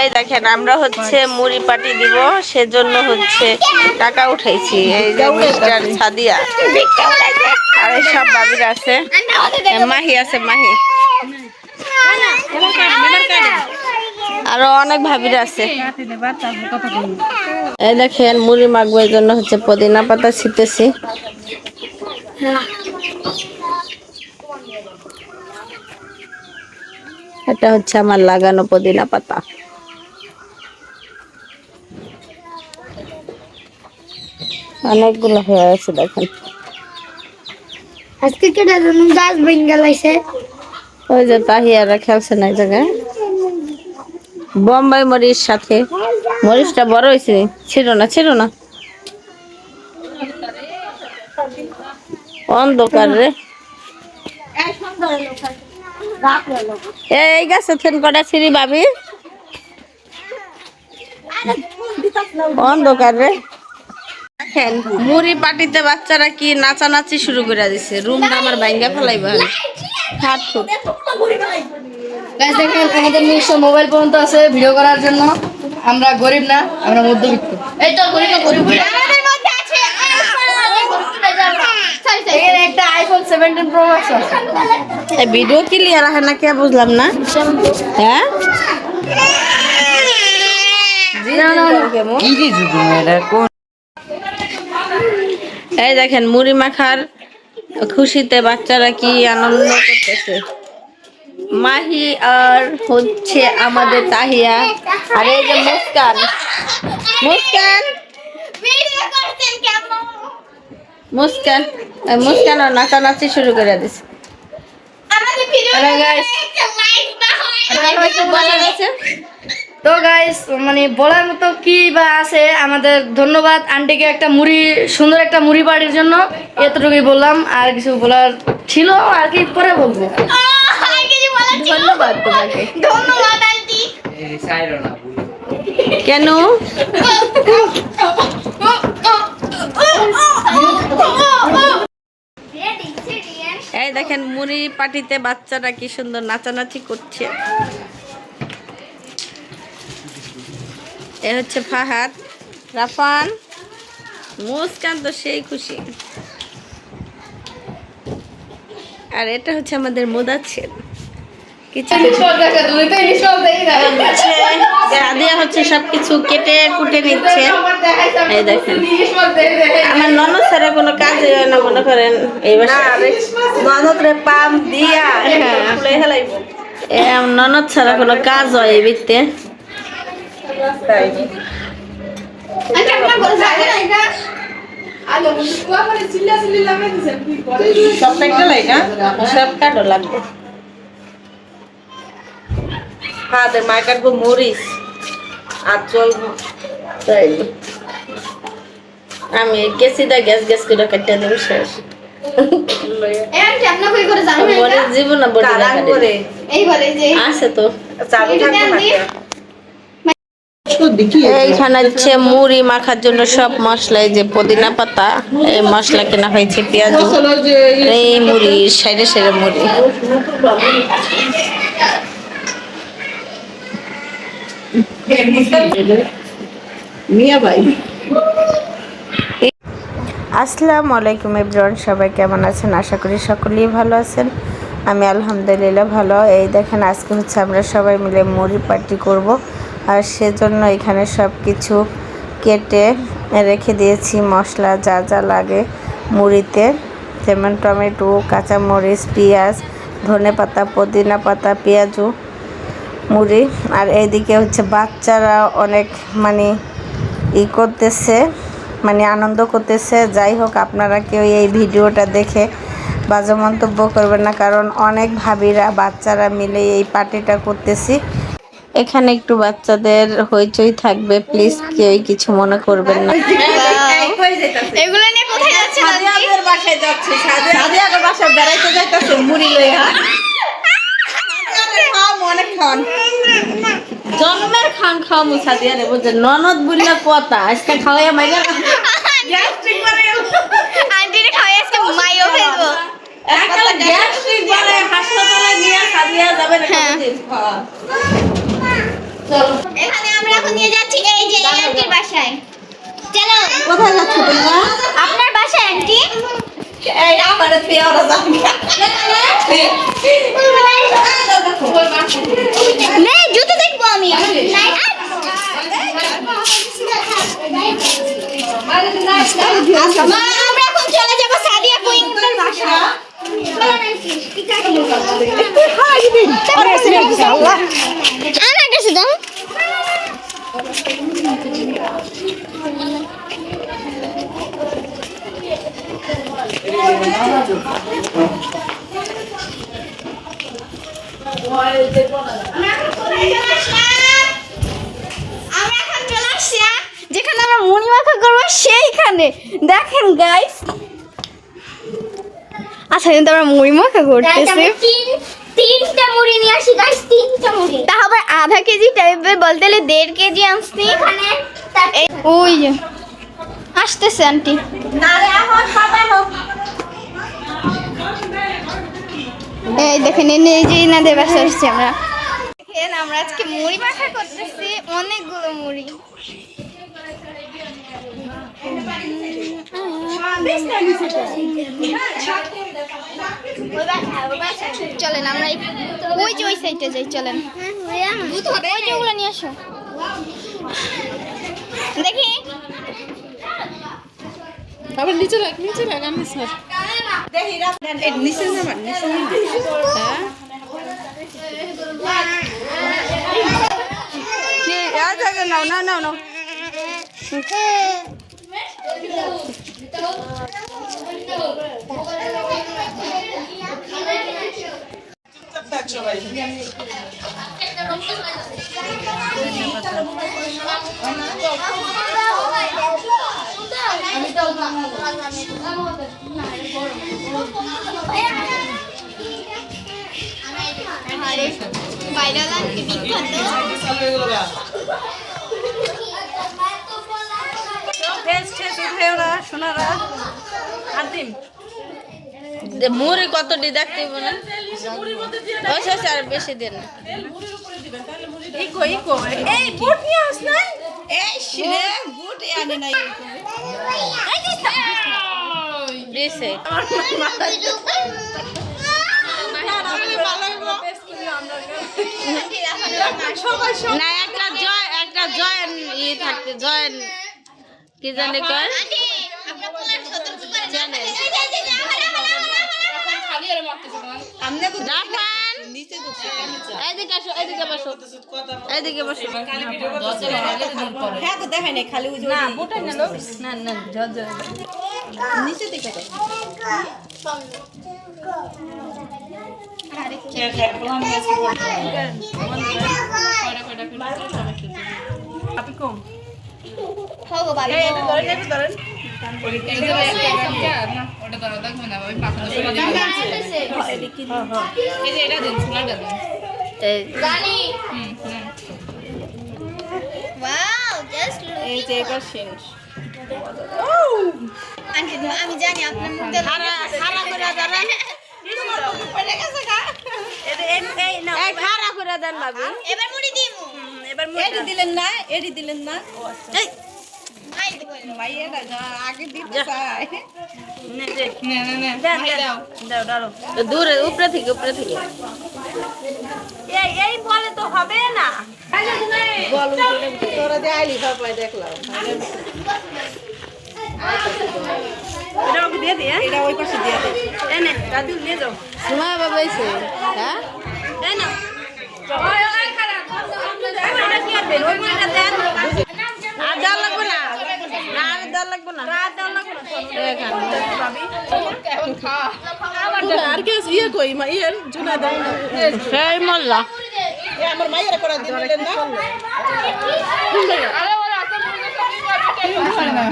এই দেখেন আমরা হচ্ছে মুড়ি পাটি দিব, সেজন্য হচ্ছে টাকা উঠাইছি। এই যে মিস্টার সাদিয়া আর সব ভাবিরা আছে, মাহি আছে, মাহি আরো অনেক ভাবিরা আছে। এই দেখেন মুড়ি মাখবার জন্য হচ্ছে পুদিনা পাতা ছিটেছি। এটা হচ্ছে আমার লাগানো পুদিনা পাতা। অনেকগুলো হয়ে আছে দেখেন। আজকে কেটে গাছ ভেঙে লাইছে। ওই যে তাহিয়ারা খেলছে না এই জায়গায়। বোম্বাই মরিচ সাথে, মরিচটা বড় হয়েছে, ছিল না অন্ধকার রে। এই গাছে ফেন কটা ছিড়ি ভাবি, অন্ধকার রে। দেখেন মুড়ি পাটিতে বাচ্চারা কি নাচানাচি শুরু করে দিছে, রুমটা আমার ভাঙ্গা ফেলাইবা। দেখেন আমাদের নিজস্ব মোবাইল পর্যন্ত আছে ভিডিও করার জন্য। আমরা গরিব না, আমরা মধ্যবিত্ত। এই তো গরিব একটা আইফোন 17 প্রো ম্যাক্স আছে। এই ভিডিও ক্লিয়ার আছে না, কে বুঝলাম না। হ্যাঁ এই দেখেন মুড়ি মাখার খুশিতে বাচ্চারা কি আনন্দ করতেছে। মাহি আর হচ্ছে আমাদের তাহিয়া, আর এই যে মুস্কান মুস্কান নাচানাচি শুরু করে দিছে। তো গাইস মানে বলার মতো কি বা আছে, আমাদের ধন্যবাদ আন্টিকে একটা সুন্দর একটা মুড়ি পাটির জন্য। এতটুকুই বললাম, আর কিছু বলার ছিল আর কি পরে বলবো। ধন্যবাদ তোমাকে। ধন্যবাদ আন্টি। কেন এই দেখেন মুড়ি পাটিতে বাচ্চারা কি সুন্দর নাচানাচি করছে। এ হচ্ছে ফাহাদ, রাফান, মুস্কান তো সেই খুশি। আর এটা হচ্ছে আমাদের মুদাচ্ছেদ। সাদিয়া হচ্ছে সবকিছু কেটে কুটে নিচ্ছে। এই দেখেন আমার ননদ ছাড়া কোনো কাজ হয় না, মনে করেন এই ননদরে পাম দিয়া ননদ ছাড়া কোনো কাজ হয় এই বৃত্তে। সব কাটো লাগবে। হাতের মায় কাটবো মরিচ আর চল, আমি কেসিটা গ্যাস গ্যাস করে কাটতে দেবো শেষ। মরিচ জীবন আছে তো। এইখানে হচ্ছে মুড়ি মাখার জন্য সব মশলা, এই যে পুদিনা পাতা, এই মশলা কেনা হয়েছে, পেঁয়াজ, এই মুড়ি সাইডে সাইডে মুড়ি। আসসালামু আলাইকুম এভরিওয়ান, সবাই কেমন আছেন? আশা করি সকলেই ভালো আছেন। আমি আলহামদুলিল্লাহ ভালো। এই দেখেন আজকে হচ্ছে আমরা সবাই মিলে মুড়ি পাটি করব, আর সেজন্য এখানে সব কিছু কেটে রেখে দিয়েছি। মশলা যা যা লাগে মুড়িতে, যেমন টমেটো, কাঁচামরিচ, পেঁয়াজ, ধনেপাতা, পুদিনা পাতা, পেঁয়াজু, মুড়ি। আর এইদিকে হচ্ছে বাচ্চারা অনেক মানে করতেছে, মানে আনন্দ করতেছে। যাই হোক, আপনারা কেউ এই ভিডিওটা দেখে বাজে মন্তব্য করবেন না, কারণ অনেক ভাবিরা বাচ্চারা মিলে এই পার্টিটা করতেছি। এখানে একটু বাচ্চাদের হইচই থাকবে, প্লিজ কেউ কিছু মনে করবেন না। এগুলো নিয়ে কোথায় যাচ্ছেন? সাদিয়াদের বাসায় যাচ্ছি, সাদিয়াদের বাসায় বেড়াইতে যাইতাছে মুড়ি লইয়া। অনেক খান জন্মের খান খাওয়া মুছা দিয়ে রে, বুঝছেন? ননদ বললে কথা আজকে খাওয়াইয়া মাইরা গ্যাস্ট্রিক করে আন্টিরে খাওয়াই আজকে মাইও ফেলবো। একটা গ্যাস্ট্রিক করে হাসপাতালে নিয়ে সাদিয়া যাবে না কোনদিন। এখানে আমরা এখন নিয়ে যাচ্ছি এই যে এই আন্টির বাসায়। চলো কোথায় যাচ্ছ তোমরা? আপনার বাসায় আন্টি। এই আমার পেয়ারা জাঙ্গা। নে জুতো দেখবো আমি। মা, আমরা এখন চলে যাবো সাদিয়া কুইনের বাসায়। আমার কাছে দাও। যেখানে আমরা মুড়ি মাখা করবো সেইখানে দেখেন গাইস। আচ্ছা কিন্তু আমরা মুড়ি মাখা করতেছি। তিনটা মুড়ি নিয়ে আসি গাইস, তিনটা মুড়ি। তা হবে আধা কেজি টাইপের, বলতে গেলে 1.5 কেজি আনছি। ওই যে আসতেছে আন্টি। এই দেখেন এই যে ইনাদের বাসায় আসছি আমরা। দেখেন আমরা আজকে মুড়ি মাখা করতেছি, অনেকগুলো মুড়ি। চলেন আমরা ওই যে ওই সাইডে যাই, চলেন ওই যে ওগুলো নিয়ে আসো দেখি। আবার নিচে রাখ আমি স্যার দেখি রাখ এই নিচে নামান হ্যাঁ কি আর জায়গা নাও মুড়ি কত দি দেখতে না আর বেশি দেন ইকো এই বুট নিয়ে আস না এই শিরে বুট আনে নাই দিছে আমার মাথা না একটা জয়েন ই থাকতে জয়েন কি জানে কয় আমি জানি আপনার মুখে এবার মুড়ি দিব। এবার এডি দিলেন না দূরে উপরে থেকে এই বলে তো হবে না তোরা যে আইলি সবাই দেখলাম এটা ওকে দিয়ে দিয়ে এটা ওই পাশে দিয়ে দে এনে দাদু নিয়ে যাও সুমা বাবা এসে হ্যাঁ এই না ওই খারাপ এটা কি আর বের ওই মুড়িটা দেন আর ডাল লাগবে না আর ডাল লাগবে না ভাবি এখন খা আর কি ইয়ে কই মা ইয়ের জুনা দাও সেই মোল্লা এ আমার মাইয়ারে করে দিলেন না আরে ওরা তো মুড়ি না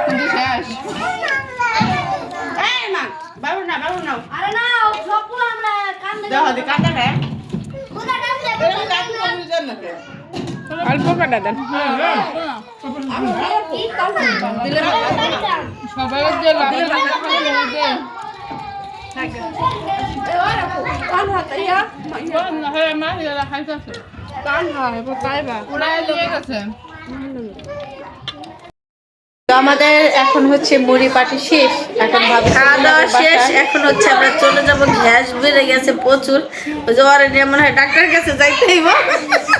কিন্তু শেষ এই মা বাবু না আরে নাও সবগুলো আমরা কান্দে দাও দি কান্দে রে কোথা কান্দে এরকম কান্দে কবুল জান না অল্প কাটা দেন সবাই দিয়ে লাগে থাকে তো আমাদের এখন হচ্ছে মুড়ি পাটি শেষ, এখন ভাবছি খাওয়া দাওয়া শেষ, এখন হচ্ছে আমরা চলে যাবো। গ্যাস বেড়ে গেছে প্রচুর, ওই যে ওরা নিয়ে মনে হয় ডাক্তার কাছে যাইতে হইব।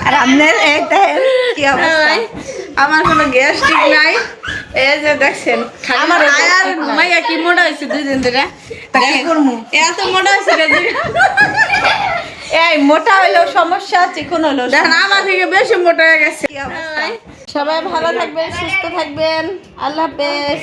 আর আপনার কি অবস্থা? আমার কোনো গ্যাস ঠিক নাই। এই যে দেখছেন আমার আয়ার মাইয়া কি মোটা হয়েছে 2 দিন ধরে, এত মোটা হয়েছে। এই মোটা হইলেও সমস্যা, চিকন হইলেও দেখেন আমার থেকে বেশি মোটা হয়ে গেছে। সবাই ভালো থাকবেন, সুস্থ থাকবেন, আল্লাহ হাফেজ।